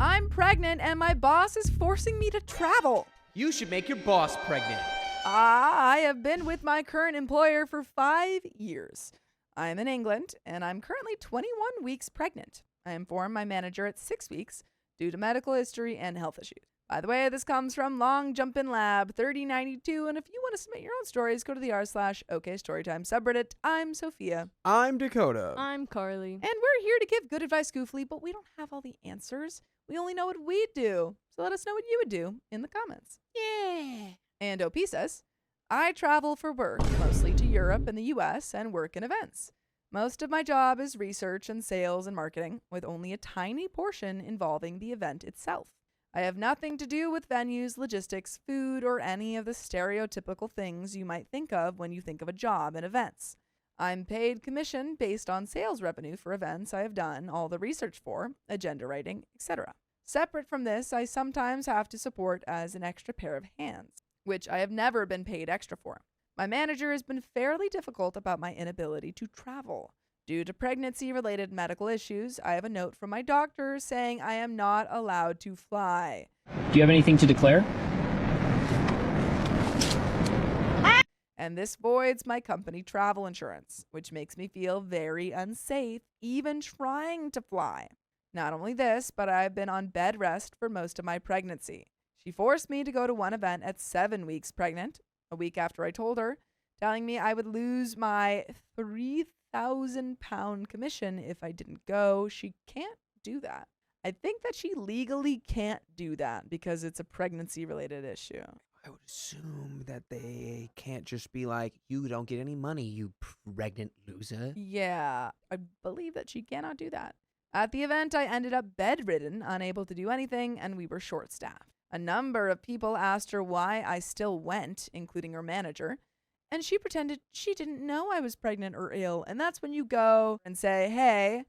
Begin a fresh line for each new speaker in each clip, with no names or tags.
I'm pregnant and my boss is forcing me to travel.
You should make your boss pregnant.
I have been with my current employer for 5 years. I'm in England and I'm currently 21 weeks pregnant. I informed my manager at 6 weeks due to medical history and health issues. By the way, this comes from Long Jumpin' Lab 3092, and if you want to submit your own stories, go to the r/OKstorytime subreddit. I'm Sophia.
I'm Dakota.
I'm Carly.
And we're here to give good advice goofily, but we don't have all the answers. We only know what we do. So let us know what you would do in the comments.
Yeah.
And OP says, I travel for work, mostly to Europe and the US, and work in events. Most of my job is research and sales and marketing, with only a tiny portion involving the event itself. I have nothing to do with venues, logistics, food, or any of the stereotypical things you might think of when you think of a job in events. I'm paid commission based on sales revenue for events I have done all the research for, agenda writing, etc. Separate from this, I sometimes have to support as an extra pair of hands, which I have never been paid extra for. My manager has been fairly difficult about my inability to travel. Due to pregnancy-related medical issues, I have a note from my doctor saying I am not allowed to fly.
Do you have anything to declare?
And this voids my company travel insurance, which makes me feel very unsafe even trying to fly. Not only this, but I've been on bed rest for most of my pregnancy. She forced me to go to one event at 7 weeks pregnant, a week after I told her, telling me I would lose my £3,000 commission if I didn't go. She can't do that. I think that she legally can't do that because it's a pregnancy-related issue.
I would assume that they can't just be like, you don't get any money, you pregnant loser.
Yeah, I believe that she cannot do that. At the event, I ended up bedridden, unable to do anything, and we were short-staffed. A number of people asked her why I still went, including her manager, and she pretended she didn't know I was pregnant or ill. And that's when you go and say, hey,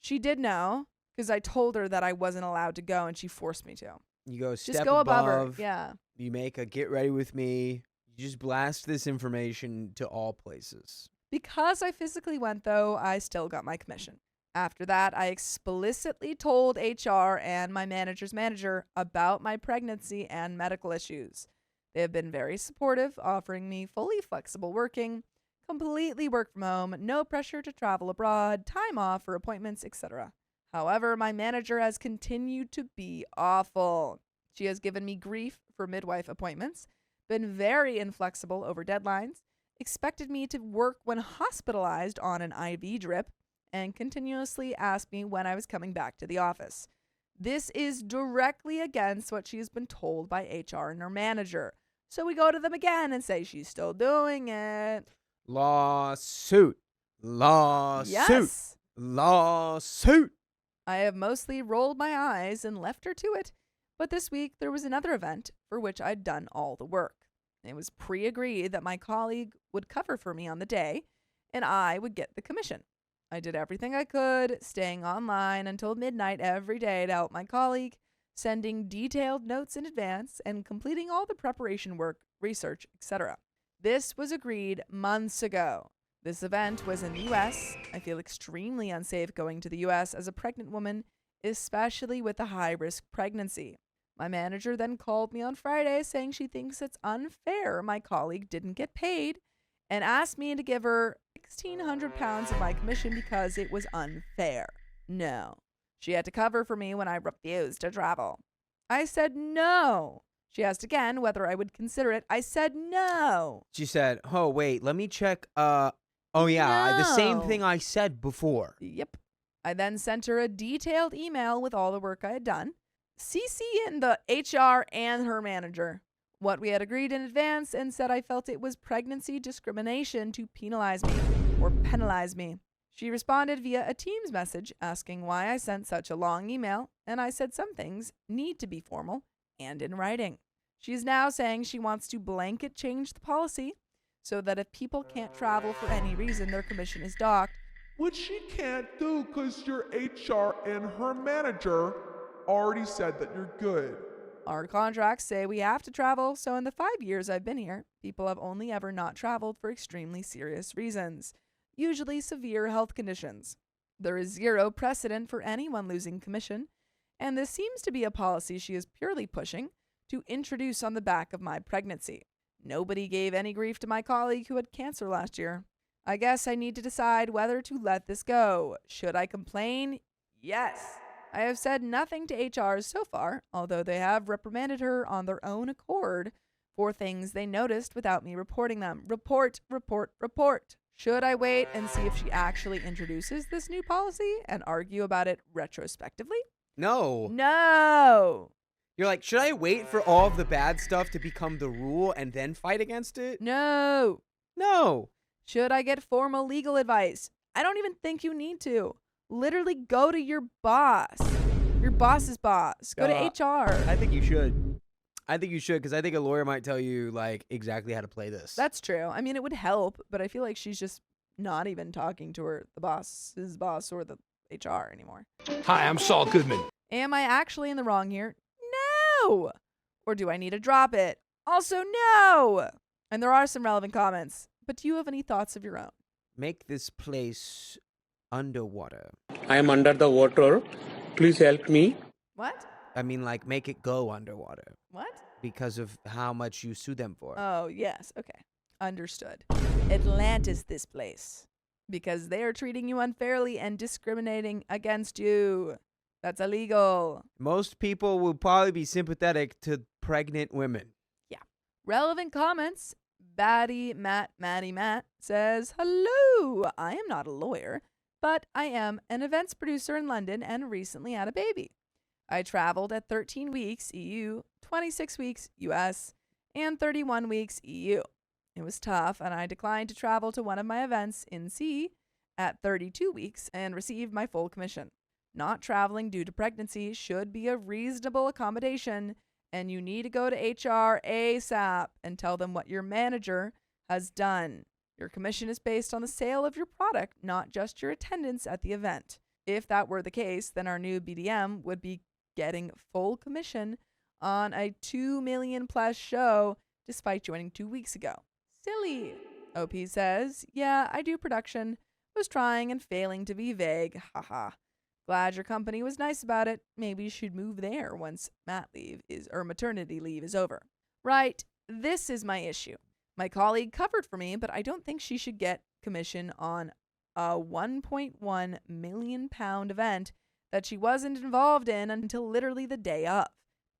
she did know because I told her that I wasn't allowed to go and she forced me to.
You go
Just
step
go above her.
above.
Yeah.
You make a get ready with me. You just blast this information to all places.
Because I physically went, though, I still got my commission. After that, I explicitly told HR and my manager's manager about my pregnancy and medical issues. They have been very supportive, offering me fully flexible working, completely work from home, no pressure to travel abroad, time off for appointments, etc. However, my manager has continued to be awful. She has given me grief for midwife appointments, been very inflexible over deadlines, expected me to work when hospitalized on an IV drip, and continuously asked me when I was coming back to the office. This is directly against what she has been told by HR and her manager. So we go to them again and say she's still doing it.
Lawsuit. Lawsuit.
Yes.
Lawsuit.
I have mostly rolled my eyes and left her to it. But this week there was another event for which I'd done all the work. It was pre-agreed that my colleague would cover for me on the day and I would get the commission. I did everything I could, staying online until midnight every day to help my colleague, sending detailed notes in advance, and completing all the preparation work, research, etc. This was agreed months ago. This event was in the US. I feel extremely unsafe going to the US as a pregnant woman, especially with a high-risk pregnancy. My manager then called me on Friday saying she thinks it's unfair my colleague didn't get paid and asked me to give her £1,600 of my commission because it was unfair. No. She had to cover for me when I refused to travel. I said no. She asked again whether I would consider it. I said no.
She said, oh, wait, let me check. Oh, yeah, the same
No.
thing I said before.
Yep. I then sent her a detailed email with all the work I had done, CC in the HR and her manager, what we had agreed in advance, and said I felt it was pregnancy discrimination to penalize me or penalize me. She responded via a Teams message asking why I sent such a long email, and I said some things need to be formal and in writing. She is now saying she wants to blanket change the policy so that if people can't travel for any reason, their commission is docked.
Which she can't do because your HR and her manager already said that you're good.
Our contracts say we have to travel, so in the 5 years I've been here, people have only ever not traveled for extremely serious reasons, usually severe health conditions. There is zero precedent for anyone losing commission, And this seems to be a policy she is purely pushing to introduce on the back of my pregnancy. Nobody gave any grief to my colleague who had cancer last year. I guess I need to decide whether to let this go. Should I complain? Yes. I have said nothing to HR so far, although they have reprimanded her on their own accord for things they noticed without me reporting them. Report, report, report. Should I wait and see if she actually introduces this new policy and argue about it retrospectively?
No.
No.
You're like, should I wait for all of the bad stuff to become the rule and then fight against it?
No.
No.
Should I get formal legal advice? I don't even think you need to. Literally go to your boss. Your boss's boss. Go to HR.
I think you should. Because I think a lawyer might tell you, like, exactly how to play this.
That's true. I mean, it would help, but I feel like she's just not even talking to the boss's boss or the HR anymore.
Hi, I'm Saul Goodman.
Am I actually in the wrong here? No. Or do I need to drop it? Also, no. And there are some relevant comments, but do you have any thoughts of your own?
Make this place underwater.
I am under the water. Please help me.
What?
I mean, like, make it go underwater
What?
because of how much you sue them for.
Oh, yes. Okay. Understood. Atlantis, this place. Because they are treating you unfairly and discriminating against you. That's illegal.
Most people will probably be sympathetic to pregnant women.
Yeah. Relevant comments. Maddie Matt says, hello. I am not a lawyer, but I am an events producer in London and recently had a baby. I traveled at 13 weeks EU, 26 weeks US, and 31 weeks EU. It was tough, and I declined to travel to one of my events in C at 32 weeks and received my full commission. Not traveling due to pregnancy should be a reasonable accommodation, and you need to go to HR ASAP and tell them what your manager has done. Your commission is based on the sale of your product, not just your attendance at the event. If that were the case, then our new BDM would be getting full commission on a 2 million plus show despite joining 2 weeks ago. Silly. OP says, yeah, I do production. Was trying and failing to be vague. Haha. Glad your company was nice about it. Maybe you should move there once maternity leave is over. Right. This is my issue. My colleague covered for me, but I don't think she should get commission on a £1.1 million event that she wasn't involved in until literally the day of.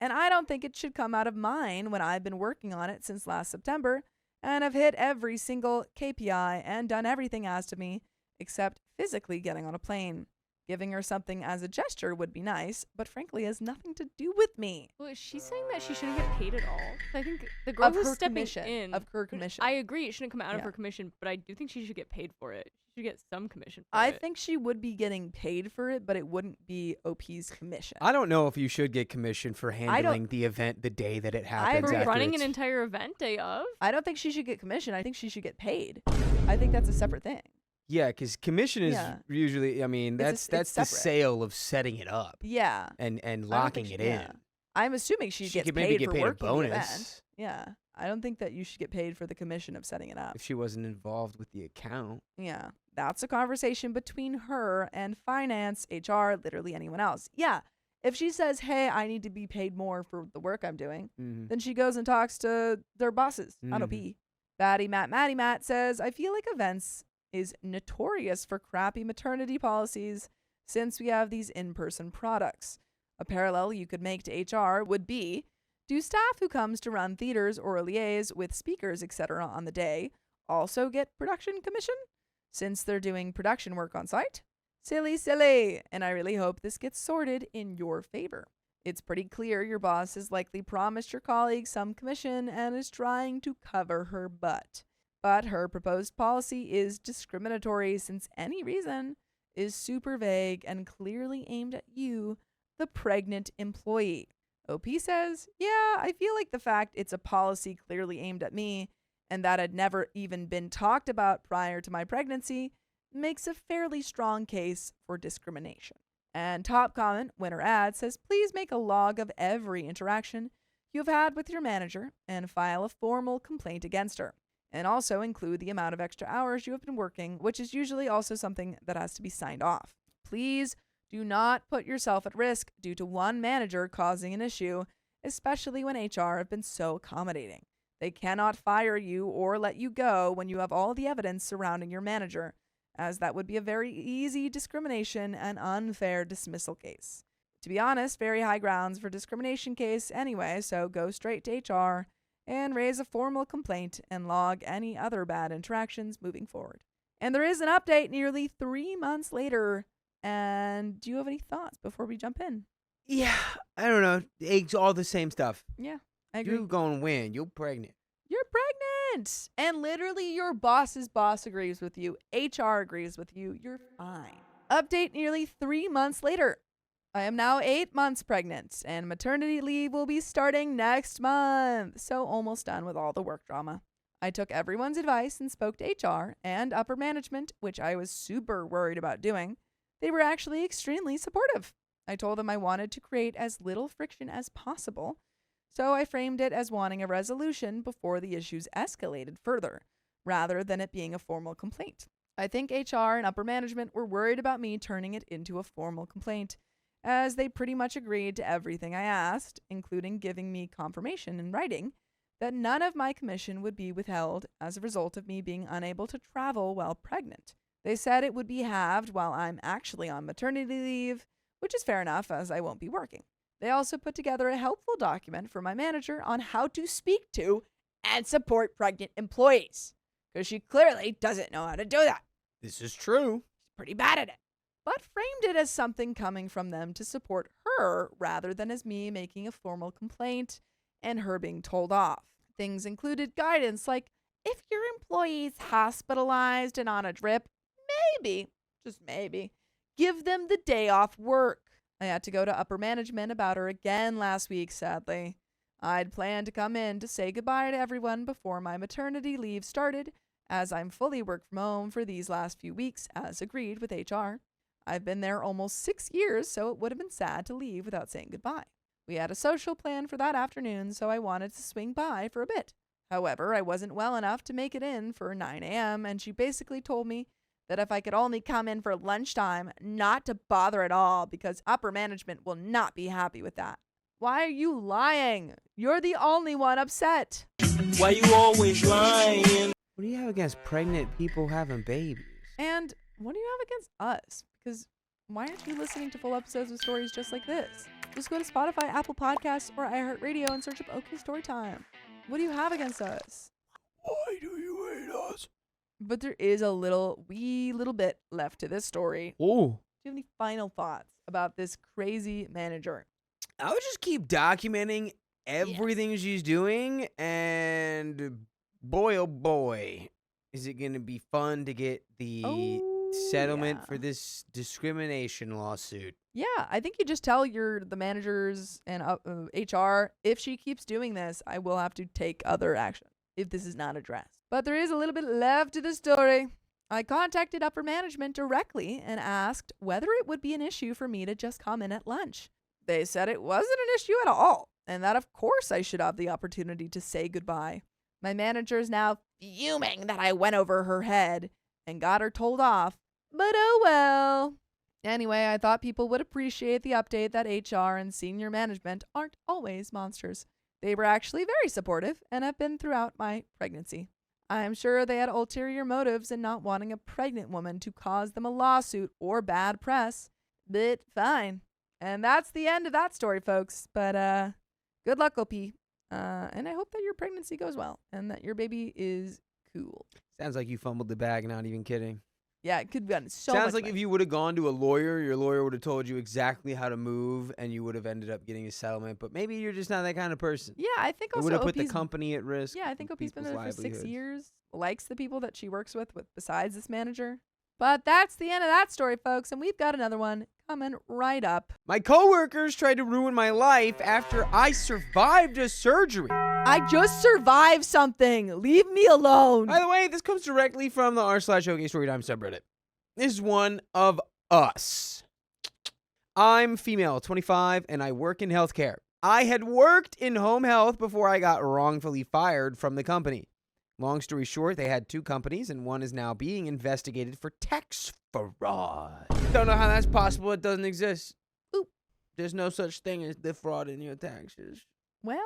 And I don't think it should come out of mine when I've been working on it since last September and have hit every single KPI and done everything asked of me except physically getting on a plane. Giving her something as a gesture would be nice, but frankly has nothing to do with me.
Well, is she saying that she shouldn't get paid at all? I think the girl who's stepping
commission,
in
of her commission.
I agree, it shouldn't come out of
Yeah.
her commission, but I do think she should get paid for it. She should get some commission for
I
it.
think she would be getting paid for it, but it wouldn't be OP's commission.
I don't know if you should get commission for handling the event the day that it happens.
For
after
running an
it's-
entire event day of?
I don't think she should get commission. I think she should get paid. I think that's a separate thing.
Yeah, because commission is
Yeah.
usually, I mean,
It's
that's the
separate.
sale of setting it up
Yeah.
and
I don't
locking
think
it
she-
in.
yeah. I'm assuming she
She
gets
could maybe
paid
get
for
paid a
working the
bonus.
event. Yeah. I don't think that you should get paid for the commission of setting it up.
If she wasn't involved with the account.
Yeah. That's a conversation between her and finance, HR, literally anyone else. Yeah. If she says, hey, I need to be paid more for the work I'm doing,
Mm-hmm.
then she goes and talks to their bosses, not OP.
Mhm.
Maddie Matt says, I feel like events is notorious for crappy maternity policies since we have these in-person products. A parallel you could make to HR would be, do staff who comes to run theaters or liaise with speakers, etc. on the day also get production commission since they're doing production work on site? Silly. And I really hope this gets sorted in your favor. It's pretty clear your boss has likely promised your colleague some commission and is trying to cover her butt. But her proposed policy is discriminatory since any reason is super vague and clearly aimed at you, the pregnant employee. OP says, yeah, I feel like the fact it's a policy clearly aimed at me and that had never even been talked about prior to my pregnancy makes a fairly strong case for discrimination. And top comment, winner ad, says, please make a log of every interaction you've had with your manager and file a formal complaint against her. And also include the amount of extra hours you have been working, which is usually also something that has to be signed off. Please Do not put yourself at risk due to one manager causing an issue, especially when HR have been so accommodating. They cannot fire you or let you go when you have all the evidence surrounding your manager, as that would be a very easy discrimination and unfair dismissal case. To be honest, very high grounds for discrimination case anyway, so go straight to HR and raise a formal complaint and log any other bad interactions moving forward. And there is an update nearly 3 months later. And do you have any thoughts before we jump in?
Yeah, I don't know. It's all the same stuff.
Yeah, I agree.
You're going to win. You're pregnant.
You're pregnant. And literally your boss's boss agrees with you. HR agrees with you. You're fine. Update nearly 3 months later. I am now 8 months pregnant, and maternity leave will be starting next month. So almost done with all the work drama. I took everyone's advice and spoke to HR and upper management, which I was super worried about doing. They were actually extremely supportive. I told them I wanted to create as little friction as possible, so I framed it as wanting a resolution before the issues escalated further, rather than it being a formal complaint. I think HR and upper management were worried about me turning it into a formal complaint, as they pretty much agreed to everything I asked, including giving me confirmation in writing that none of my commission would be withheld as a result of me being unable to travel while pregnant. They said it would be halved while I'm actually on maternity leave, which is fair enough as I won't be working. They also put together a helpful document for my manager on how to speak to and support pregnant employees, because she clearly doesn't know how to do that.
This is true.
She's pretty bad at it. But framed it as something coming from them to support her rather than as me making a formal complaint and her being told off. Things included guidance like, if your employee's hospitalized and on a drip, maybe, just maybe, give them the day off work. I had to go to upper management about her again last week, sadly. I'd planned to come in to say goodbye to everyone before my maternity leave started, as I'm fully work from home for these last few weeks, as agreed with HR. I've been there almost 6 years, so it would have been sad to leave without saying goodbye. We had a social plan for that afternoon, so I wanted to swing by for a bit. However, I wasn't well enough to make it in for 9 a.m., and she basically told me that if I could only come in for lunchtime, not to bother at all, because upper management will not be happy with that. Why are you lying? You're the only one upset.
Why you always lying?
What do you have against pregnant people having babies?
And what do you have against us? Because why aren't you listening to full episodes of stories just like this? Just go to Spotify, Apple Podcasts, or iHeartRadio and search up OK Storytime. What do you have against us?
Why do you hate us?
But there is a wee little bit left to this story.
Oh.
Do you have any final thoughts about this crazy manager?
I would just keep documenting everything she's doing, and boy, oh boy, is it going to be fun to get the settlement for this discrimination lawsuit.
Yeah, I think you just tell the managers and HR, if she keeps doing this, I will have to take other action if this is not addressed. But there is a little bit left to the story. I contacted upper management directly and asked whether it would be an issue for me to just come in at lunch. They said it wasn't an issue at all, and that of course I should have the opportunity to say goodbye. My manager is now fuming that I went over her head and got her told off, but oh well. Anyway, I thought people would appreciate the update that HR and senior management aren't always monsters. They were actually very supportive and have been throughout my pregnancy. I'm sure they had ulterior motives in not wanting a pregnant woman to cause them a lawsuit or bad press, but fine. And that's the end of that story, folks. But good luck, OP. And I hope that your pregnancy goes well and that your baby is cool.
Sounds like you fumbled the bag, not even kidding.
Yeah, it could have gotten so much
Sounds like
money.
if you would have gone to a lawyer, your lawyer would have told you exactly how to move, and you would have ended up getting a settlement. But maybe you're just not that kind of person.
Yeah, I think
It
also
would have put the
OP's
company at risk.
Yeah, I think OP's been
people's
there for 6
livelihoods.
years, likes the people that she works with besides this manager. But that's the end of that story, folks, and we've got another one coming right up.
My coworkers tried to ruin my life after I survived a surgery.
I just survived something. Leave me alone.
By the way, this comes directly from the r/OKStorytime subreddit. This is one of us. I'm female, 25, and I work in healthcare. I had worked in home health before I got wrongfully fired from the company. Long story short, they had 2 companies, and one is now being investigated for tax fraud. Don't know how that's possible. It doesn't exist.
Oop.
There's no such thing as the fraud in your taxes.
Well,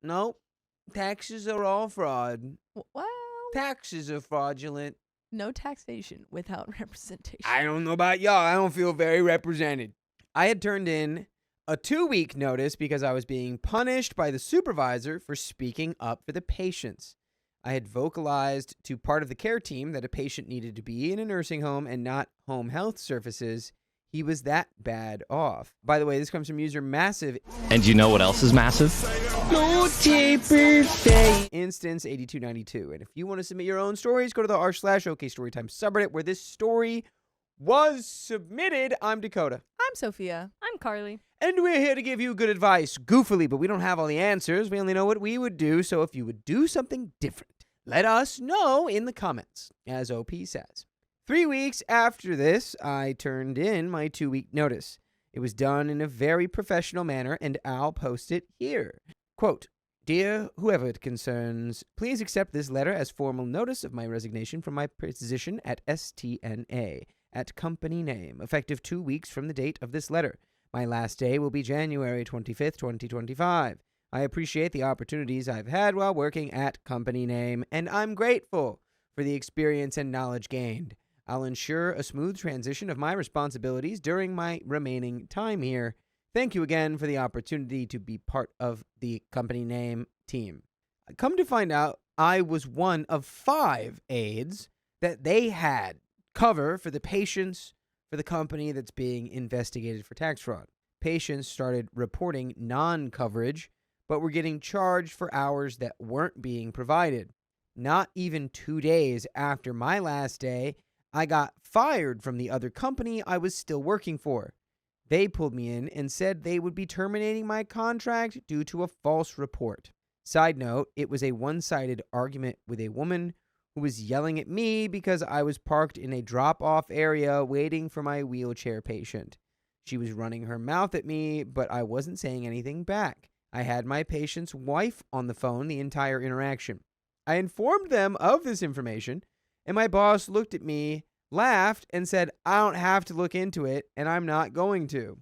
Nope. Taxes are all fraud.
well,
Taxes are fraudulent.
no taxation without representation.
I don't know about y'all. I don't feel very represented. I had turned in a 2-week notice because I was being punished by the supervisor for speaking up for the patients. I had vocalized to part of the care team that a patient needed to be in a nursing home and not home health services. He was that bad off. By the way, this comes from user Massive.
And you know what else is massive?
Instance 8292. And if you want to submit your own stories, go to the r/OKstorytime subreddit where this story was submitted. I'm Dakota.
I'm Sophia.
I'm Carly.
And we're here to give you good advice, goofily, but we don't have all the answers. We only know what we would do. So if you would do something different, let us know in the comments, as OP says. 3 weeks after this, I turned in my 2-week notice. It was done in a very professional manner, and I'll post it here. Quote, "Dear whoever it concerns, please accept this letter as formal notice of my resignation from my position at STNA, at company name, effective 2 weeks from the date of this letter. My last day will be January 25th, 2025. I appreciate the opportunities I've had while working at company name, and I'm grateful for the experience and knowledge gained. I'll ensure a smooth transition of my responsibilities during my remaining time here. Thank you again for the opportunity to be part of the company name team." Come to find out, I was one of 5 aides that they had cover for the patients for the company that's being investigated for tax fraud. Patients started reporting non-coverage, but were getting charged for hours that weren't being provided. Not even 2 days after my last day, I got fired from the other company I was still working for. They pulled me in and said they would be terminating my contract due to a false report. Side note, it was a one-sided argument with a woman who was yelling at me because I was parked in a drop-off area waiting for my wheelchair patient. She was running her mouth at me, but I wasn't saying anything back. I had my patient's wife on the phone the entire interaction. I informed them of this information, and my boss looked at me, laughed, and said, "I don't have to look into it, and I'm not going to."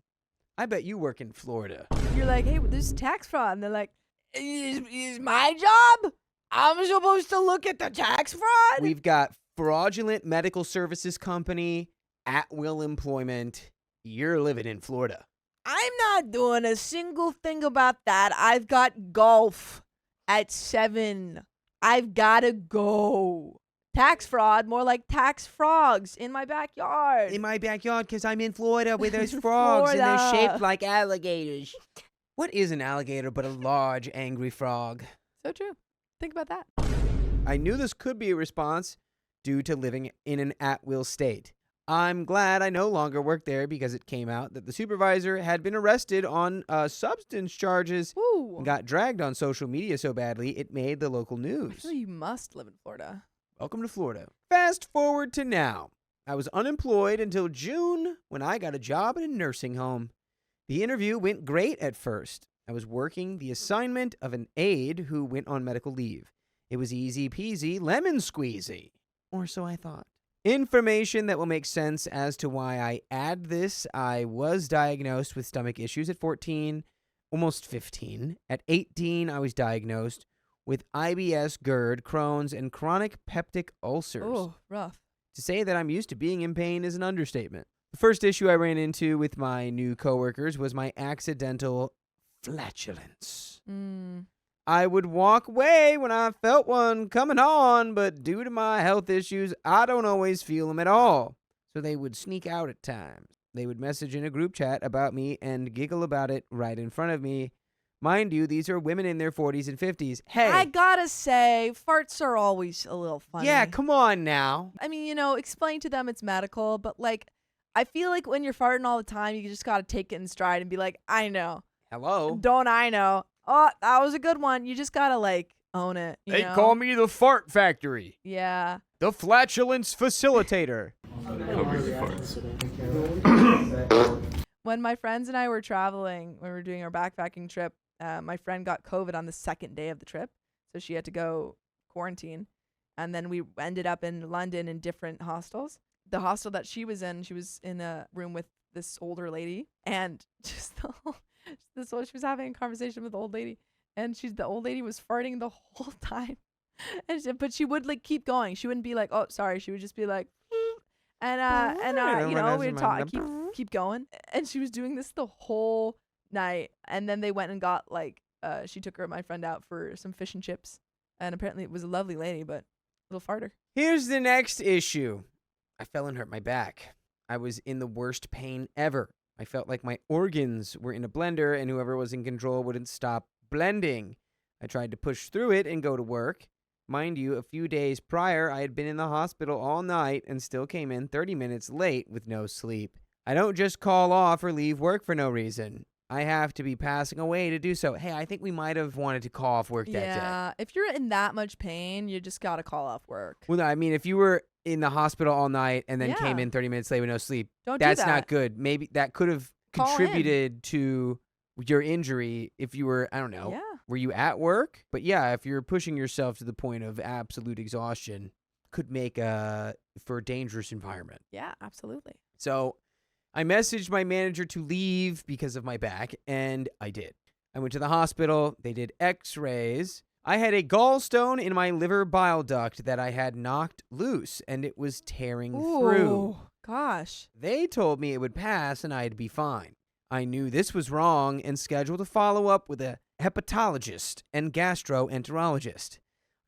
I bet you work in Florida.
You're like, "Hey, this is tax fraud." And they're like, is my job? I'm supposed to look at the tax fraud?
We've got fraudulent medical services company, at-will employment. You're living in Florida.
I'm not doing a single thing about that. I've got golf at 7. I've got to go. Tax fraud, more like tax frogs in my backyard.
In my backyard, because I'm in Florida where there's frogs and they're
Florida.
shaped like alligators. What is an alligator but a large, angry frog?
So true. Think about that.
I knew this could be a response due to living in an at-will state. I'm glad I no longer work there because it came out that the supervisor had been arrested on substance charges
Ooh.
and got dragged on social media so badly it made the local
I
news.
feel you must live in Florida.
Welcome to Florida. Fast forward to now. I was unemployed until June when I got a job at a nursing home. The interview went great at first. I was working the assignment of an aide who went on medical leave. It was easy peasy, lemon squeezy. Or so I thought. Information that will make sense as to why I add this. I was diagnosed with stomach issues at 14, almost 15. At 18, I was diagnosed with IBS, GERD, Crohn's, and chronic peptic ulcers.
Oh, rough.
To say that I'm used to being in pain is an understatement. The first issue I ran into with my new coworkers was my accidental flatulence. I would walk away when I felt one coming on, but due to my health issues, I don't always feel them at all. So they would sneak out at times. They would message in a group chat about me and giggle about it right in front of me. Mind you, these are women in their 40s and 50s. Hey.
I gotta say, farts are always a little funny.
Yeah, come on now.
I mean, explain to them it's medical, but I feel like when you're farting all the time, you just gotta take it in stride and be like, I know.
Hello.
Don't I know? Oh, that was a good one. You just gotta own it. You
They
know?
call me the fart factory.
Yeah.
The flatulence facilitator.
When my friends and I were traveling, when we were doing our backpacking trip, my friend got COVID on the second day of the trip, so she had to go quarantine. And then we ended up in London in different hostels. the hostel that she was in a room with this older lady, and just this one, she was having a conversation with the old lady, and the old lady was farting the whole time, but she would like keep going. She wouldn't be like, oh sorry, she would just be like, we'd talk, keep going, and she was doing this the whole night. And then they went and got like she took my friend out for some fish and chips, and apparently it was a lovely lady, but a little farter.
Here's the next issue. I fell and hurt my back. I was in the worst pain ever. I felt like my organs were in a blender and whoever was in control wouldn't stop blending. I tried to push through it and go to work. Mind you, a few days prior, I had been in the hospital all night and still came in 30 minutes late with no sleep. I don't just call off or leave work for no reason. I have to be passing away to do so. Hey, I think we might have wanted to call off work that day.
Yeah, if you're in that much pain, you just gotta call off work.
Well, no, I mean, if you were in the hospital all night and then came
Yeah.
in 30 minutes late with no sleep,
Don't
that's
do that.
not good. Maybe that could have
Call in.
contributed to your injury if you were, I don't know,
Yeah.
were you at work? But yeah, if you're pushing yourself to the point of absolute exhaustion, could make for a dangerous environment.
Yeah, absolutely.
So I messaged my manager to leave because of my back, and I did. I went to the hospital. They did x-rays. I had a gallstone in my liver bile duct that I had knocked loose, and it was tearing through.
Ooh, gosh.
They told me it would pass and I'd be fine. I knew this was wrong and scheduled a follow-up with a hepatologist and gastroenterologist.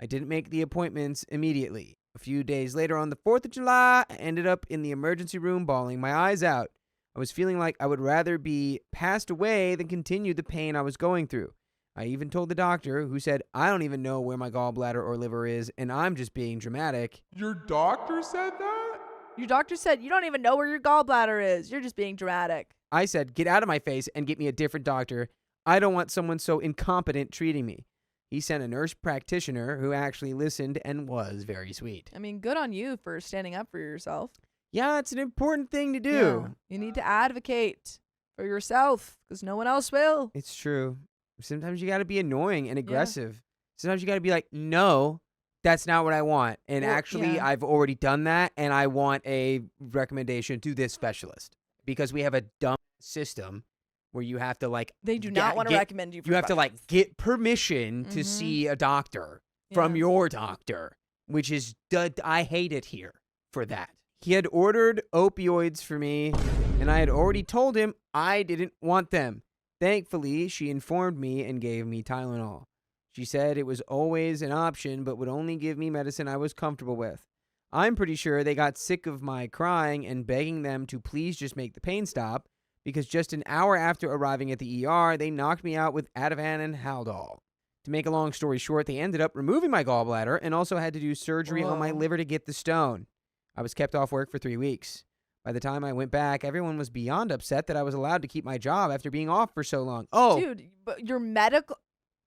I didn't make the appointments immediately. A few days later, on the 4th of July, I ended up in the emergency room bawling my eyes out. I was feeling like I would rather be passed away than continue the pain I was going through. I even told the doctor, who said, I don't even know where my gallbladder or liver is, and I'm just being dramatic.
Your doctor said that?
Your doctor said you don't even know where your gallbladder is. You're just being dramatic.
I said, get out of my face and get me a different doctor. I don't want someone so incompetent treating me. He sent a nurse practitioner who actually listened and was very sweet.
I mean, good on you for standing up for yourself.
Yeah, it's an important thing to do.
Yeah. You need to advocate for yourself because no one else will.
It's true. Sometimes you got to be annoying and aggressive. Sometimes you got to be like, no, that's not what I want. And
Well,
actually,
yeah.
I've already done that, and I want a recommendation to this specialist. Because we have a dumb system where you have to, like,
They do not want to recommend you for
you have to, like,
specialists.
get permission to
Mhm.
see a doctor from
Yeah.
your doctor, which is, I hate it here for that. He had ordered opioids for me, and I had already told him I didn't want them. Thankfully, she informed me and gave me Tylenol. She said it was always an option, but would only give me medicine I was comfortable with. I'm pretty sure they got sick of my crying and begging them to please just make the pain stop, because just an hour after arriving at the ER, they knocked me out with Ativan and Haldol. To make a long story short, they ended up removing my gallbladder and also had to do surgery on my
Whoa.
liver to get the stone. I was kept off work for 3 weeks. By the time I went back, everyone was beyond upset that I was allowed to keep my job after being off for so long. Oh,
Dude, but your medical.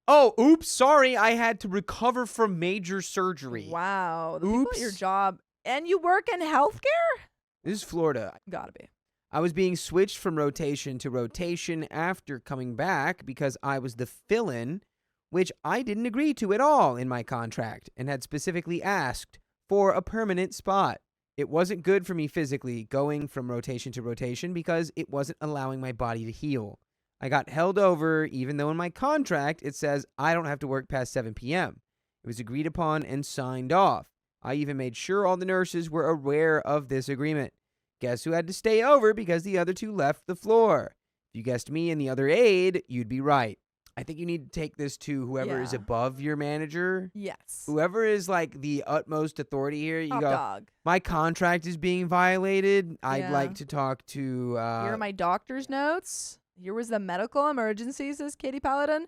oops, sorry. I had to recover from major surgery.
Wow. The people at your
Oops.
job. And you work in healthcare?
This is Florida.
Gotta be.
I was being switched from rotation to rotation after coming back because I was the fill-in, which I didn't agree to at all in my contract and had specifically asked for a permanent spot. It wasn't good for me physically going from rotation to rotation because it wasn't allowing my body to heal. I got held over even though in my contract it says I don't have to work past 7 p.m. It was agreed upon and signed off. I even made sure all the nurses were aware of this agreement. Guess who had to stay over because the other two left the floor? If you guessed me and the other aide, you'd be right. I think you need to take this to whoever is
Yeah.
above your manager.
Yes.
Whoever is like the utmost authority here, you
Top
go,
dog.
my contract is being violated. I'd
Yeah.
like to talk to...
Here are my doctor's notes. Here was the medical emergency, says Katie Paladin,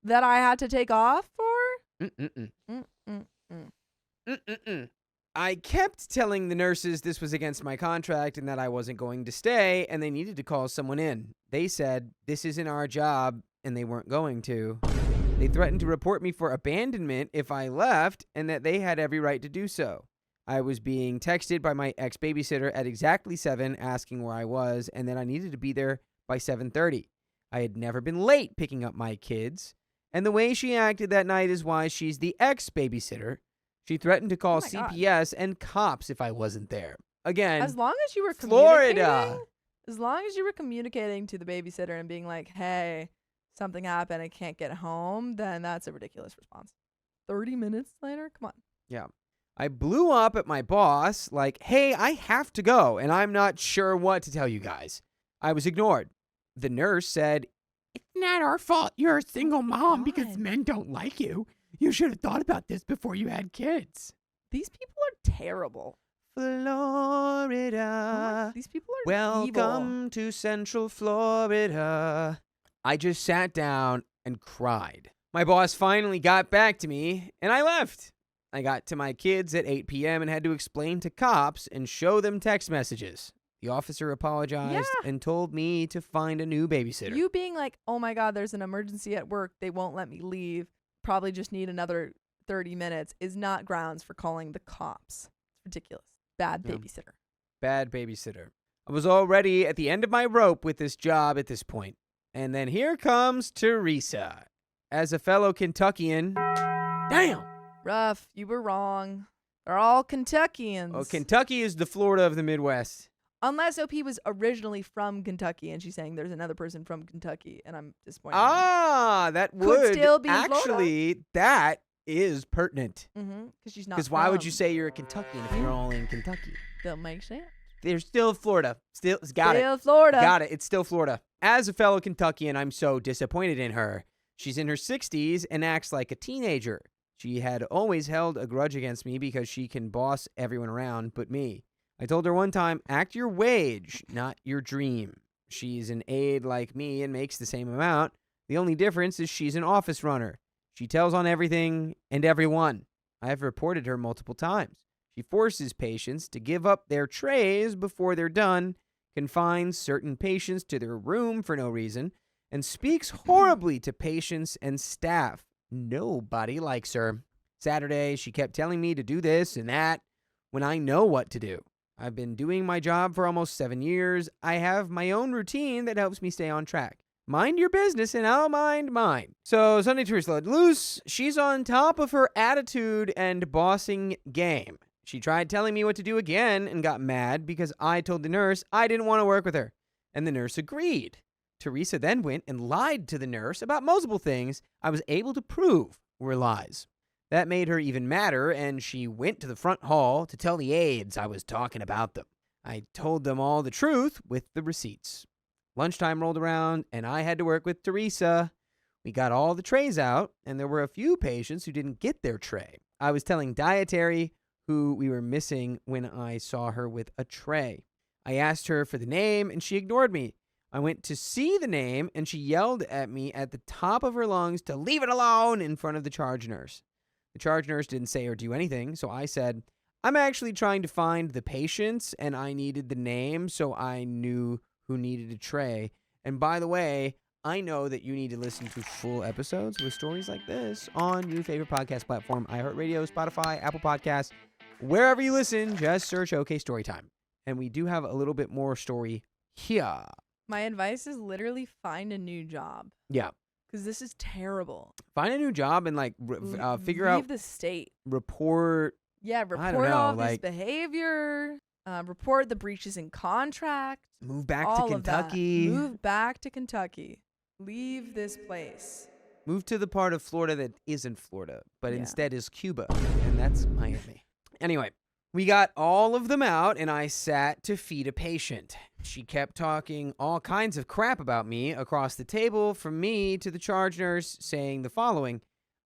that I had to take off for.
Mm-mm-mm.
Mm-mm-mm.
Mm-mm-mm. I kept telling the nurses this was against my contract and that I wasn't going to stay, and they needed to call someone in. They said, this isn't our job, and they weren't going to. They threatened to report me for abandonment if I left, and that they had every right to do so. I was being texted by my ex-babysitter at exactly 7 asking where I was, and that I needed to be there by 7:30. I had never been late picking up my kids, and the way she acted that night is why she's the ex-babysitter. She threatened to call
Oh my God.
CPS and cops if I wasn't there. Again,
As long as you were
Florida.
As long as you were communicating to the babysitter and being like, hey, something happened, I can't get home, then that's a ridiculous response. 30 minutes later? Come on.
Yeah. I blew up at my boss like, hey, I have to go, and I'm not sure what to tell you guys. I was ignored. The nurse said, it's not our fault you're a single mom because
God.
men don't like you. You should have thought about this before you had kids.
These people are terrible.
Florida.
These people are
Welcome
evil.
to Central Florida. I just sat down and cried. My boss finally got back to me, and I left. I got to my kids at 8 p.m. and had to explain to cops and show them text messages. The officer apologized and told me to find a new babysitter.
You being like, oh my God, there's an emergency at work, they won't let me leave, probably just need another 30 minutes, is not grounds for calling the cops. It's ridiculous. Bad babysitter.
Bad babysitter. I was already at the end of my rope with this job at this point. And then here comes Teresa. As a fellow Kentuckian, damn.
Rough. You were wrong. They're all Kentuckians.
Oh, Kentucky is the Florida of the Midwest.
Unless OP was originally from Kentucky and she's saying there's another person from Kentucky and I'm disappointed.
Ah, that
Could
would
still be
actually, that is pertinent.
Because she's not
Because why would you
from.
say you're a Kentuckian if you're all in Kentucky?
They'll make sense.
They're still Florida. Still, got it.
Still Florida.
Got it. It's still Florida. As a fellow Kentuckian, I'm so disappointed in her. She's in her 60s and acts like a teenager. She had always held a grudge against me because she can boss everyone around but me. I told her one time, act your wage, not your dream. She's an aide like me and makes the same amount. The only difference is she's an office runner. She tells on everything and everyone. I have reported her multiple times. She forces patients to give up their trays before they're done, confines certain patients to their room for no reason, and speaks horribly to patients and staff. Nobody likes her. Saturday, she kept telling me to do this and that when I know what to do. I've been doing my job for almost 7 years. I have my own routine that helps me stay on track. Mind your business and I'll mind mine. So Sunday Teresa let loose. She's on top of her attitude and bossing game. She tried telling me what to do again and got mad because I told the nurse I didn't want to work with her. And the nurse agreed. Teresa then went and lied to the nurse about multiple things I was able to prove were lies. That made her even madder, and she went to the front hall to tell the aides I was talking about them. I told them all the truth with the receipts. Lunchtime rolled around, and I had to work with Teresa. We got all the trays out, and there were a few patients who didn't get their tray. I was telling Dietary who we were missing when I saw her with a tray. I asked her for the name, and she ignored me. I went to see the name, and she yelled at me at the top of her lungs to leave it alone in front of the charge nurse. The charge nurse didn't say or do anything, so I said, I'm actually trying to find the patients, and I needed the name so I knew who needed a tray. And by the way, I know that you need to listen to full episodes with stories like this on your favorite podcast platform, iHeartRadio, Spotify, Apple Podcasts, wherever you listen, just search OK Storytime. And we do have a little bit more story here.
My advice is literally find a new job.
Yeah.
Because this is terrible.
Find a new job and figure out,
Leave the state.
report.
Yeah,
I don't
report
know,
all this
like-
behavior. Report the breaches in contract.
Move back
all
to
of that.
Kentucky.
Move back to Kentucky. Leave this place.
Move to the part of Florida that isn't Florida, but
Yeah.
instead is Cuba, and that's Miami. Anyway, we got all of them out, and I sat to feed a patient. She kept talking all kinds of crap about me across the table from me to the charge nurse, saying the following.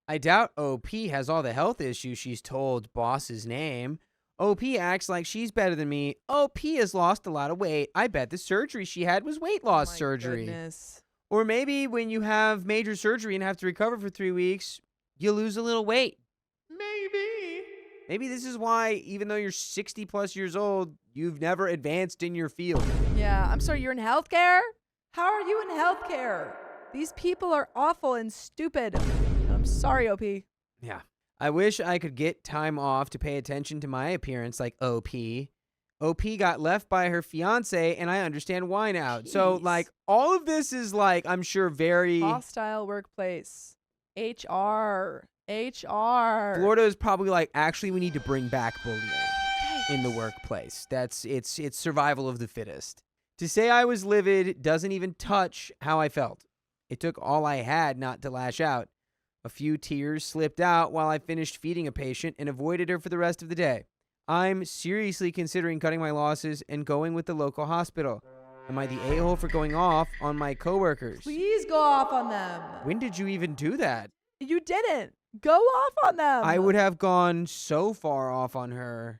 I doubt OP has all the health issues she's told boss's name. OP acts like she's better than me. OP has lost a lot of weight. I bet the surgery she had was weight loss
My
surgery.
goodness.
Or maybe when you have major surgery and have to recover for 3 weeks, you lose a little weight.
Maybe.
Maybe this is why, even though you're 60 plus years old, you've never advanced in your field.
Yeah, I'm sorry, you're in healthcare? How are you in healthcare? These people are awful and stupid. I'm sorry, OP.
Yeah. I wish I could get time off to pay attention to my appearance like OP. OP got left by her fiance, and I understand why now. So,
Jeez.
all of this is I'm sure very...
Hostile workplace. HR.
Florida is probably actually, we need to bring back bullying.
Yes.
in the workplace. It's survival of the fittest. To say I was livid doesn't even touch how I felt. It took all I had not to lash out. A few tears slipped out while I finished feeding a patient and avoided her for the rest of the day. I'm seriously considering cutting my losses and going with the local hospital. Am I the a-hole for going off on my coworkers?
Please go off on them.
When did you even do that?
You didn't. Go off on them.
I would have gone so far off on her.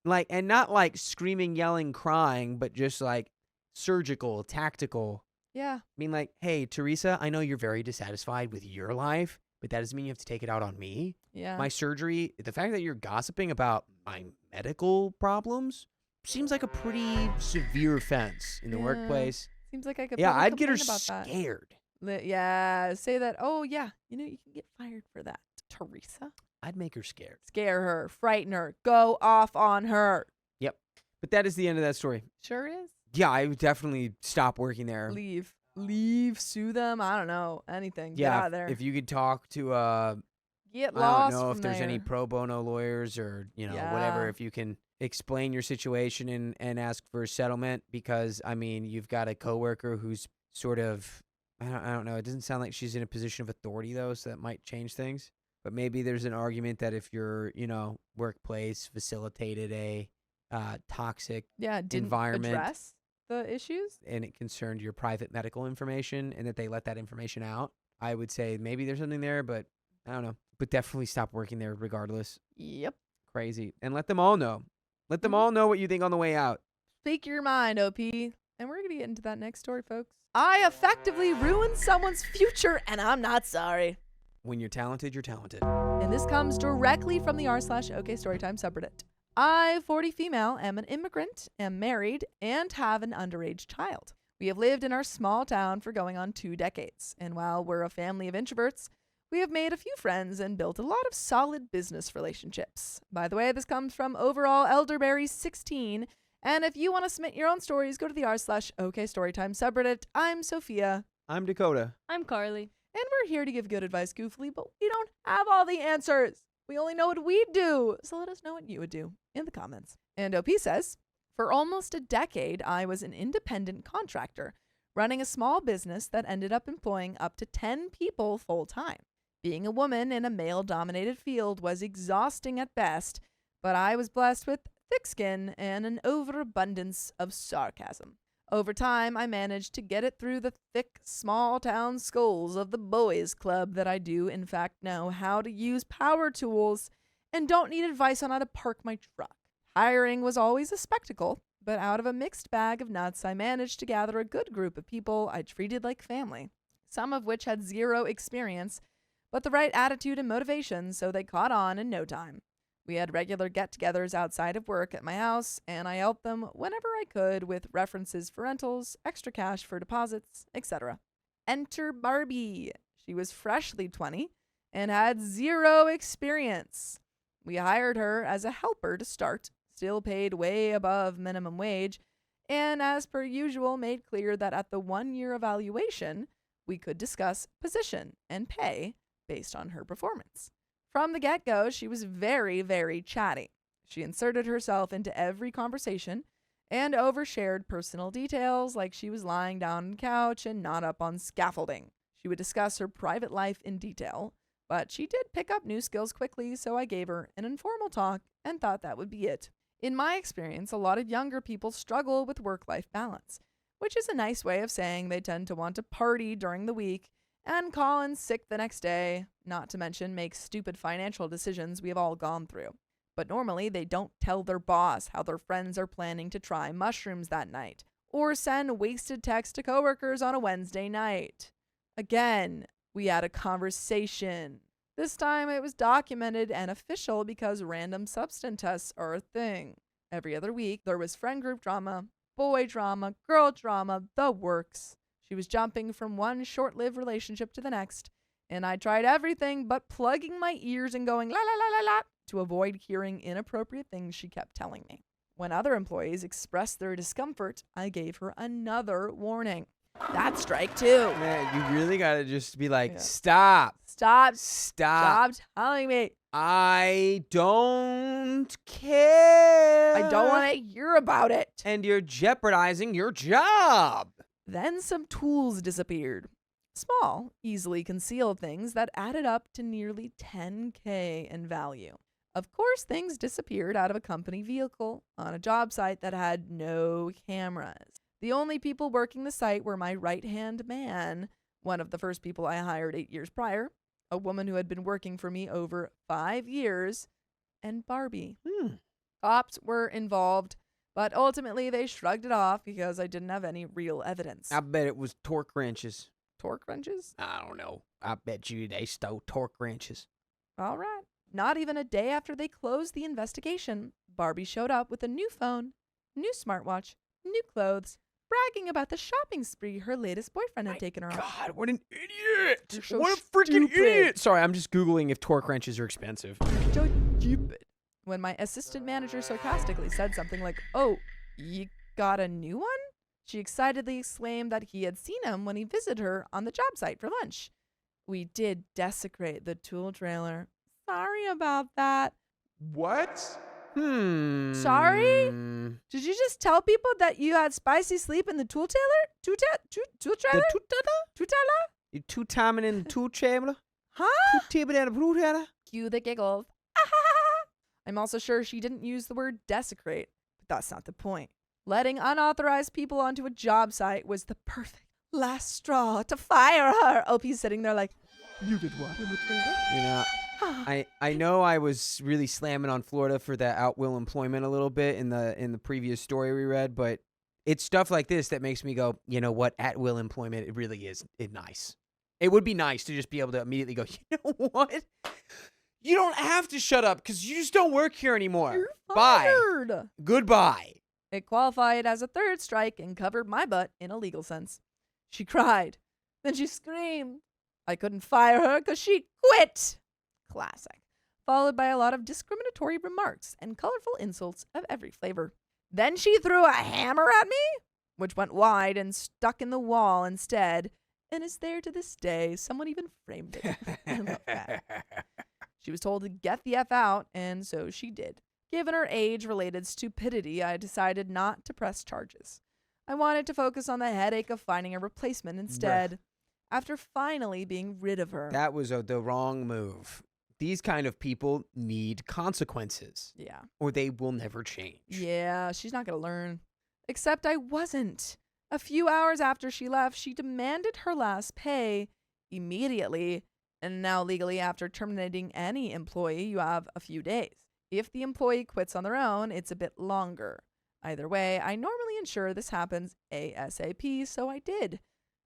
And not like screaming, yelling, crying, but just like surgical, tactical.
Yeah.
I mean, like, hey, Teresa, I know you're very dissatisfied with your life, but that doesn't mean you have to take it out on me.
Yeah.
My surgery, the fact that you're gossiping about my medical problems seems like a pretty severe offense in the workplace.
Seems like I could.
Yeah,
probably
I'd get her
complain about
scared.
that. Yeah. Say that. Oh yeah. You know you can get fired for that, Teresa.
I'd make her scared.
Scare her. Frighten her. Go off on her.
Yep. But that is the end of that story.
Sure is.
Yeah, I would definitely stop working there.
Leave. Sue them. I don't know. Anything. Get
Yeah,
out of there.
if you could talk to
Get
I
lost.
don't know if
from
there's any
there.
pro bono lawyers or, whatever, if you can explain your situation and ask for a settlement, because, I mean, you've got a coworker who's sort of, I don't know, it doesn't sound like she's in a position of authority, though, so that might change things. But maybe there's an argument that if your, workplace facilitated a toxic
Didn't
environment
address the issues.
and it concerned your private medical information and that they let that information out, I would say maybe there's something there, but I don't know. But definitely stop working there regardless.
Yep.
Crazy. And let them all know. Let them all know what you think on the way out.
Speak your mind, OP. And we're going to get into that next story, folks. I effectively ruined someone's future, and I'm not sorry.
When you're talented, you're talented.
And this comes directly from the r/OKstorytime subreddit. I, 40 female, am an immigrant, am married, and have an underage child. We have lived in our small town for going on 2 decades. And while we're a family of introverts, we have made a few friends and built a lot of solid business relationships. By the way, this comes from overall Elderberry16. And if you want to submit your own stories, go to the r/OKstorytime subreddit. I'm Sophia.
I'm Dakota.
I'm Carly.
And we're here to give good advice goofily, but we don't have all the answers. We only know what we do. So let us know what you would do in the comments. And OP says, for almost a decade, I was an independent contractor, running a small business that ended up employing up to 10 people full time. Being a woman in a male-dominated field was exhausting at best, but I was blessed with thick skin and an overabundance of sarcasm. Over time, I managed to get it through the thick, small-town skulls of the boys' club that I do, in fact, know how to use power tools and don't need advice on how to park my truck. Hiring was always a spectacle, but out of a mixed bag of nuts, I managed to gather a good group of people I treated like family, some of which had zero experience, but the right attitude and motivation, so they caught on in no time. We had regular get-togethers outside of work at my house, and I helped them whenever I could with references for rentals, extra cash for deposits, etc. Enter Barbie. She was freshly 20 and had zero experience. We hired her as a helper to start, still paid way above minimum wage, and as per usual made clear that at the 1-year evaluation, we could discuss position and pay based on her performance. From the get-go, she was very, very chatty. She inserted herself into every conversation and overshared personal details like she was lying down on the couch and not up on scaffolding. She would discuss her private life in detail, but she did pick up new skills quickly, so I gave her an informal talk and thought that would be it. In my experience, a lot of younger people struggle with work-life balance, which is a nice way of saying they tend to want to party during the week and call in sick the next day, not to mention make stupid financial decisions we have all gone through. But normally they don't tell their boss how their friends are planning to try mushrooms that night, or send wasted texts to coworkers on a Wednesday night. Again, we had a conversation. This time it was documented and official because random substance tests are a thing. Every other week there was friend group drama, boy drama, girl drama, the works. She was jumping from one short-lived relationship to the next, and I tried everything but plugging my ears and going la la la la la to avoid hearing inappropriate things she kept telling me. When other employees expressed their discomfort, I gave her another warning. That's strike 2.
Man, you really gotta just be like,
Yeah.
stop.
Stop
Stop.
telling me.
I don't care.
I don't want to hear about it.
And you're jeopardizing your job.
Then some tools disappeared. Small, easily concealed things that added up to nearly $10K in value. Of course, things disappeared out of a company vehicle on a job site that had no cameras. The only people working the site were my right-hand man, one of the first people I hired 8 years prior, a woman who had been working for me over 5 years, and Barbie. Cops were involved, but ultimately they shrugged it off because I didn't have any real evidence.
I bet it was torque wrenches.
Torque wrenches?
I don't know. I bet you they stole torque wrenches.
All right. Not even a day after they closed the investigation, Barbie showed up with a new phone, new smartwatch, new clothes, bragging about the shopping spree her latest boyfriend had taken her on.
God, what an idiot.
You're so
What a freaking
stupid.
idiot. Sorry, I'm just Googling if torque wrenches are expensive.
So stupid. When my assistant manager sarcastically said something like, "Oh, you got a new one?" she excitedly exclaimed that he had seen him when he visited her on the job site for lunch. We did desecrate the tool trailer. Sorry about that.
What?
Sorry? Did you just tell people that you had spicy sleep in the tool trailer? Tool trailer? Tool trailer?
You two-timing in the tool chamber?
Huh?
Two-tipping in the tool trailer?
Cue the giggles. I'm also sure she didn't use the word desecrate, but that's not the point. Letting unauthorized people onto a job site was the perfect last straw to fire her. OP's sitting there like,
You did what in the trailer?
You know, I know I was really slamming on Florida for that at-will employment a little bit in the previous story we read, but it's stuff like this that makes me go, you know what, at-will employment, it really is nice. It would be nice to just be able to immediately go, you know what? You don't have to shut up because you just don't work here anymore.
You're
Bye.
fired.
Goodbye.
It qualified as a third strike and covered my butt in a legal sense. She cried. Then she screamed. I couldn't fire her because she quit. Classic. Followed by a lot of discriminatory remarks and colorful insults of every flavor. Then she threw a hammer at me, which went wide and stuck in the wall instead, and is there to this day. Someone even framed it. I love that. She was told to get the F out, and so she did. Given her age-related stupidity, I decided not to press charges. I wanted to focus on the headache of finding a replacement instead, after finally being rid of her.
That was the wrong move. These kind of people need consequences,
Yeah.
or they will never change.
Yeah, she's not going to learn. Except I wasn't. A few hours after she left, she demanded her last pay immediately, and now legally after terminating any employee, you have a few days. If the employee quits on their own, it's a bit longer. Either way, I normally ensure this happens ASAP, so I did.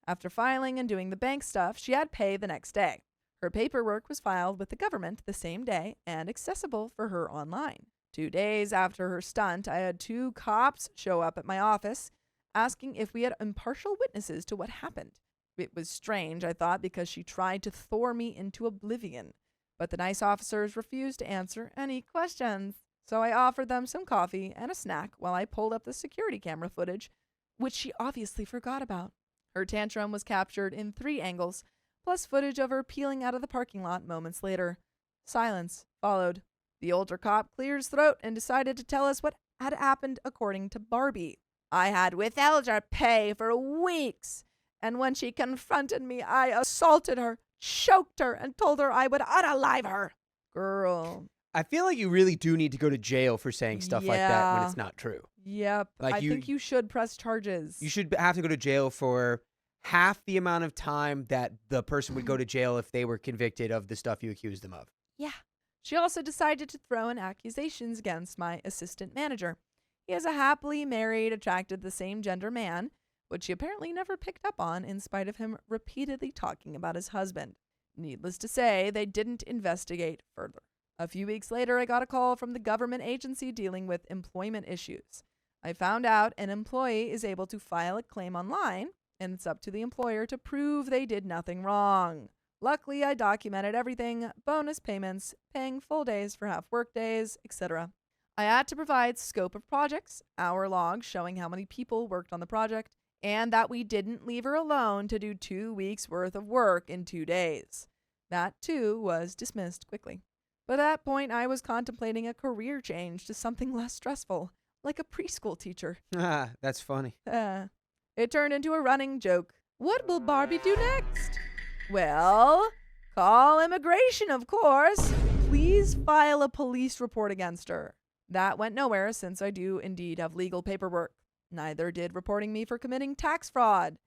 After filing and doing the bank stuff, she had pay the next day. Her paperwork was filed with the government the same day and accessible for her online. 2 days after her stunt, I had 2 cops show up at my office asking if we had impartial witnesses to what happened. It was strange, I thought, because she tried to throw me into oblivion. But the nice officers refused to answer any questions. So I offered them some coffee and a snack while I pulled up the security camera footage, which she obviously forgot about. Her tantrum was captured in 3 angles, plus footage of her peeling out of the parking lot moments later. Silence followed. The older cop cleared his throat and decided to tell us what had happened according to Barbie. I had withheld her pay for weeks, and when she confronted me, I assaulted her, choked her, and told her I would unalive her. Girl.
I feel like you really do need to go to jail for saying stuff like that when
Yeah.
it's not true.
Yep.
Like
I think you should press charges.
You should have to go to jail for half the amount of time that the person would go to jail if they were convicted of the stuff you accused them of.
Yeah. She also decided to throw in accusations against my assistant manager. He is a happily married, attracted to the same gender man, which she apparently never picked up on in spite of him repeatedly talking about his husband. Needless to say, they didn't investigate further. A few weeks later, I got a call from the government agency dealing with employment issues. I found out an employee is able to file a claim online, and it's up to the employer to prove they did nothing wrong. Luckily, I documented everything, bonus payments, paying full days for half work days, etc. I had to provide scope of projects, hour logs showing how many people worked on the project, and that we didn't leave her alone to do 2 weeks' worth of work in 2 days. That, too, was dismissed quickly. But at that point, I was contemplating a career change to something less stressful, like a preschool teacher.
That's funny.
It turned into a running joke. What will Barbie do next? Well, call immigration, of course. Please file a police report against her. That went nowhere since I do indeed have legal paperwork. Neither did reporting me for committing tax fraud.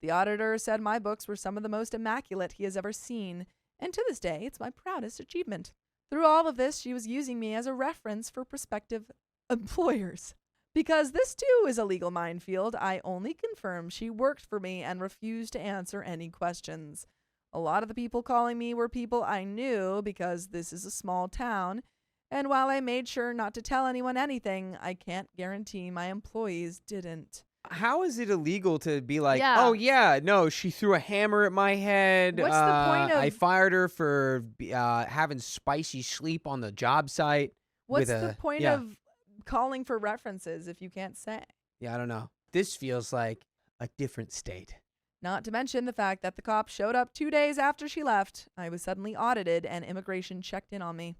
The auditor said my books were some of the most immaculate he has ever seen, and to this day, it's my proudest achievement. Through all of this, she was using me as a reference for prospective employers. Because this too is a legal minefield, I only confirmed she worked for me and refused to answer any questions. A lot of the people calling me were people I knew because this is a small town, and while I made sure not to tell anyone anything, I can't guarantee my employees didn't.
How is it illegal to be like,
Yeah.
oh, yeah, no, she threw a hammer at my head.
What's the point of-
I fired her for having spicy sleep on the job site.
What's
with
the
a-
point
yeah.
of calling for references if you can't say?
Yeah, I don't know. This feels like a different state.
Not to mention the fact that the cops showed up 2 days after she left. I was suddenly audited and immigration checked in on me.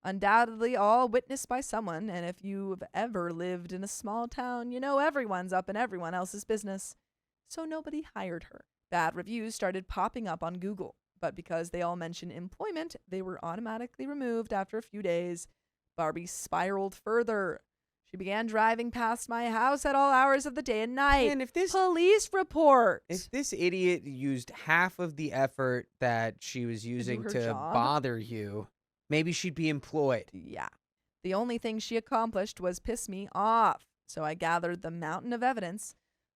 Undoubtedly all witnessed by someone, and if you've ever lived in a small town, you know everyone's up in everyone else's business. So nobody hired her. Bad reviews started popping up on Google, but because they all mention employment, they were automatically removed after a few days. Barbie spiraled further. She began driving past my house at all hours of the day and night.
And if this
Police report.
idiot used half of the effort that she was using
her
to
job?
bother you, maybe she'd be employed.
Yeah. The only thing she accomplished was piss me off. So I gathered the mountain of evidence,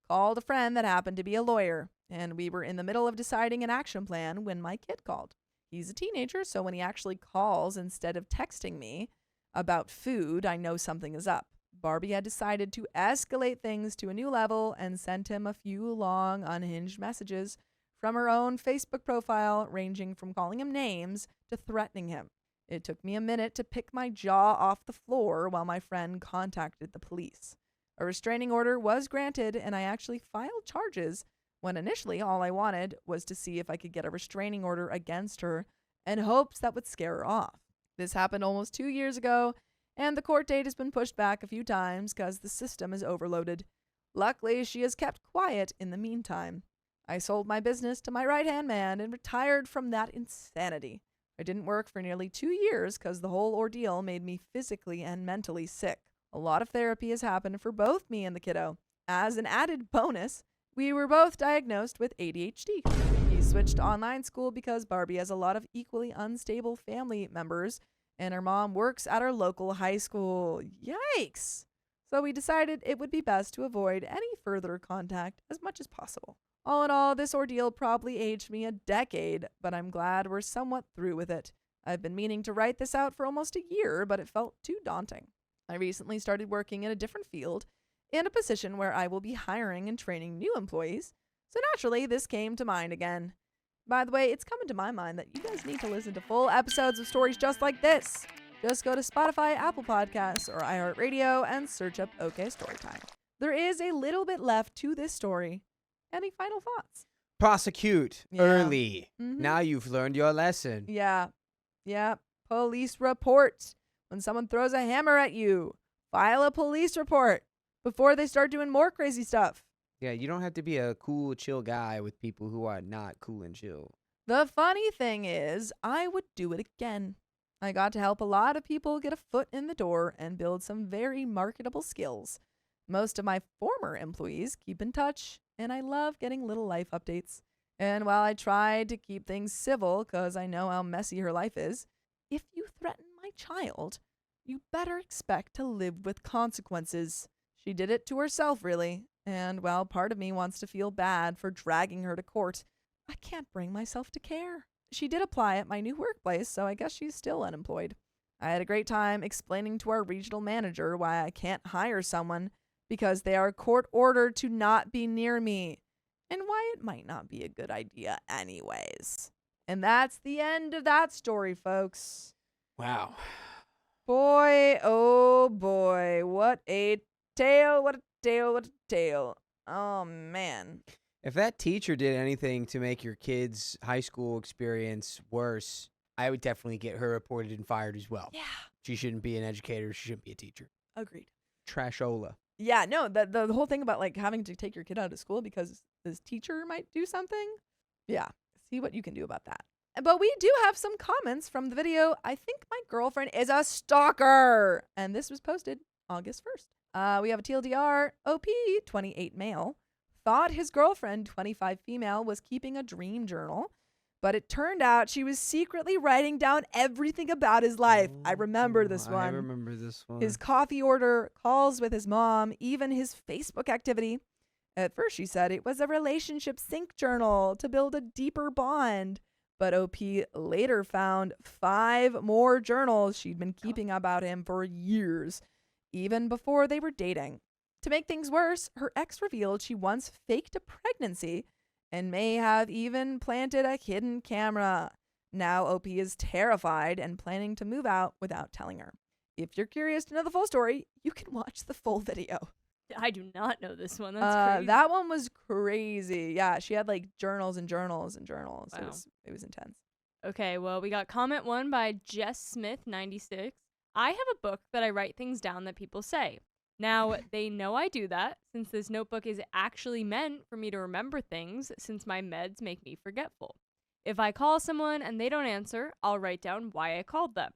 called a friend that happened to be a lawyer, and we were in the middle of deciding an action plan when my kid called. He's a teenager, so when he actually calls instead of texting me about food, I know something is up. Barbie had decided to escalate things to a new level and sent him a few long, unhinged messages from her own Facebook profile, ranging from calling him names to threatening him. It took me a minute to pick my jaw off the floor while my friend contacted the police. A restraining order was granted, and I actually filed charges when initially all I wanted was to see if I could get a restraining order against her in hopes that would scare her off. This happened almost 2 years ago, and the court date has been pushed back a few times because the system is overloaded. Luckily, she has kept quiet in the meantime. I sold my business to my right-hand man and retired from that insanity. I didn't work for nearly 2 years because the whole ordeal made me physically and mentally sick. A lot of therapy has happened for both me and the kiddo. As an added bonus, we were both diagnosed with ADHD. He switched to online school because Barbie has a lot of equally unstable family members, and her mom works at our local high school. Yikes! So we decided it would be best to avoid any further contact as much as possible. All in all, this ordeal probably aged me a decade, but I'm glad we're somewhat through with it. I've been meaning to write this out for almost a year, but it felt too daunting. I recently started working in a different field, in a position where I will be hiring and training new employees, so naturally this came to mind again. By the way, it's coming to my mind that you guys need to listen to full episodes of stories just like this. Just go to Spotify, Apple Podcasts, or iHeartRadio and search up OK Storytime. There is a little bit left to this story. Any final thoughts?
Prosecute
Yeah.
early.
Mhm.
Now you've learned your lesson.
Yeah. Police report. When someone throws a hammer at you, file a police report before they start doing more crazy stuff.
Yeah, you don't have to be a cool, chill guy with people who are not cool and chill.
The funny thing is, I would do it again. I got to help a lot of people get a foot in the door and build some very marketable skills. Most of my former employees keep in touch, and I love getting little life updates. And while I tried to keep things civil because I know how messy her life is, if you threaten my child, you better expect to live with consequences. She did it to herself, really. And while part of me wants to feel bad for dragging her to court, I can't bring myself to care. She did apply at my new workplace, so I guess she's still unemployed. I had a great time explaining to our regional manager why I can't hire someone because they are court-ordered to not be near me, and why it might not be a good idea anyways. And that's the end of that story, folks.
Wow.
Boy, oh boy, what a tale, what a tale, what a tale. Oh, man.
If that teacher did anything to make your kid's high school experience worse, I would definitely get her reported and fired as well.
Yeah.
She shouldn't be an educator. She shouldn't be a teacher.
Agreed.
Trashola.
Yeah, no, the whole thing about like having to take your kid out of school because this teacher might do something. Yeah, see what you can do about that. But we do have some comments from the video. I think my girlfriend is a stalker. And this was posted August 1st. We have a TLDR. OP, 28 male, thought his girlfriend, 25 female, was keeping a dream journal. But it turned out she was secretly writing down everything about his life. I remember this one.
I remember this one.
His coffee order, calls with his mom, even his Facebook activity. At first, she said it was a relationship sync journal to build a deeper bond. But OP later found 5 more journals she'd been keeping about him for years, even before they were dating. To make things worse, her ex revealed she once faked a pregnancy and may have even planted a hidden camera. Now OP is terrified and planning to move out without telling her. If you're curious to know the full story, you can watch the full video.
I do not know this one. That's crazy.
That one was crazy. Yeah, she had like journals and journals and journals.
Wow.
It was intense.
Okay, well, we got comment 1 by Jess Smith 96. I have a book that I write things down that people say. Now, they know I do that since this notebook is actually meant for me to remember things since my meds make me forgetful. If I call someone and they don't answer, I'll write down why I called them.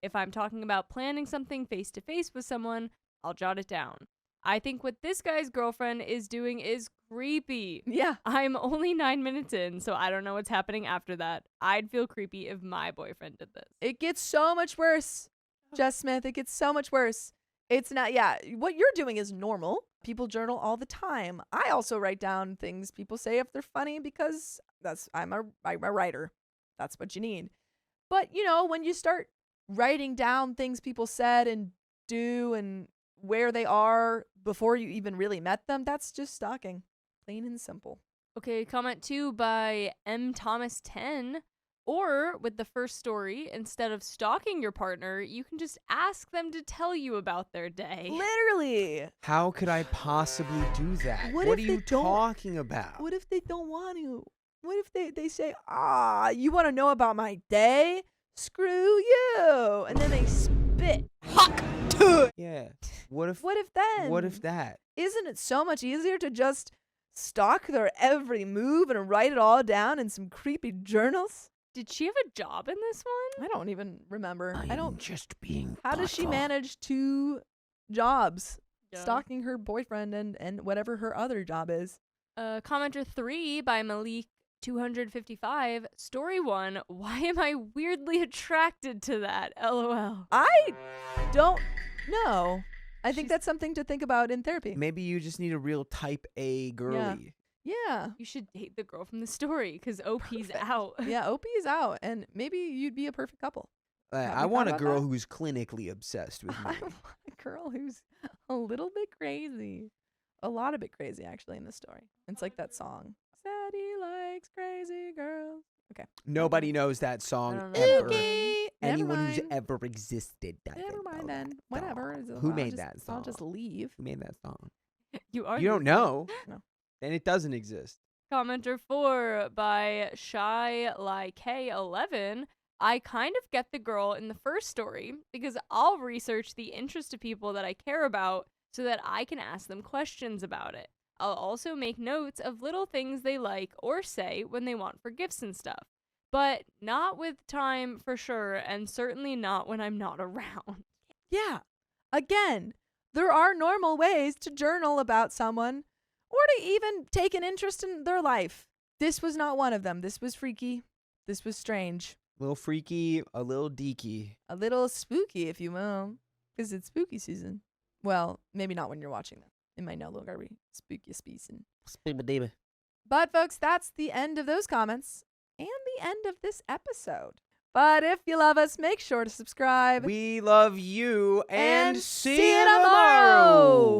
If I'm talking about planning something face-to-face with someone, I'll jot it down. I think what this guy's girlfriend is doing is creepy.
Yeah.
I'm only 9 minutes in, so I don't know what's happening after that. I'd feel creepy if my boyfriend did this.
It gets so much worse, Jess Smith. It gets so much worse. It's not, yeah, what you're doing is normal. People journal all the time. I also write down things people say if they're funny because I'm a writer. That's what you need. But, you know, when you start writing down things people said and do and where they are before you even really met them, that's just stalking. Plain and simple.
Okay, comment 2 by M. Thomas 10. Or with the first story, instead of stalking your partner, you can just ask them to tell you about their day.
Literally.
How could I possibly do that?
What
What
if
are
they
you
don't-
talking about?
What if they don't want to? What if they say, you want to know about my day? Screw you. And then they spit. Huck.
Yeah. What if
then?
What if that?
Isn't it so much easier to just stalk their every move and write it all down in some creepy journals?
Did she have a job in this one?
I don't even remember. I don't.
just being
How does she
thoughtful.
manage 2 jobs?
Yeah.
Stalking her boyfriend and whatever her other job is.
Commenter 3 by Malik 255. Story 1. Why am I weirdly attracted to that? LOL.
I don't know. I think that's something to think about in therapy.
Maybe you just need a real type A girly.
Yeah.
You should date the girl from the story because OP's out.
Yeah, OP is out, and maybe you'd be a perfect couple. Have
I
you
want
thought
a
about
girl
that?
who's clinically obsessed with
I
me.
want a girl who's a little bit crazy. A lot of bit crazy, actually, in this story. It's like that song. Said he likes crazy girls. Okay.
Nobody knows that
I
song
don't know.
ever.
Okay.
Anyone
Never
who's
mind.
ever existed doesn't
Never
know
mind then.
that
Whatever.
song. Who made that
I'll
song?
just leave.
Who made that song?
You are.
You don't know.
No.
Then it doesn't exist.
Commenter 4 by Shy Lai K11. I kind of get the girl in the first story because I'll research the interest of people that I care about so that I can ask them questions about it. I'll also make notes of little things they like or say when they want for gifts and stuff. But not with time for sure, and certainly not when I'm not around.
Yeah. Again, there are normal ways to journal about someone or to even take an interest in their life. This was not one of them. This was freaky. This was strange.
A little freaky, a little deaky.
A little spooky, if you will, because it's spooky season. Well, maybe not when you're watching them. It might no longer be spooky season. But, folks, that's the end of those comments and the end of this episode. But if you love us, make sure to subscribe.
We love you and
see you tomorrow.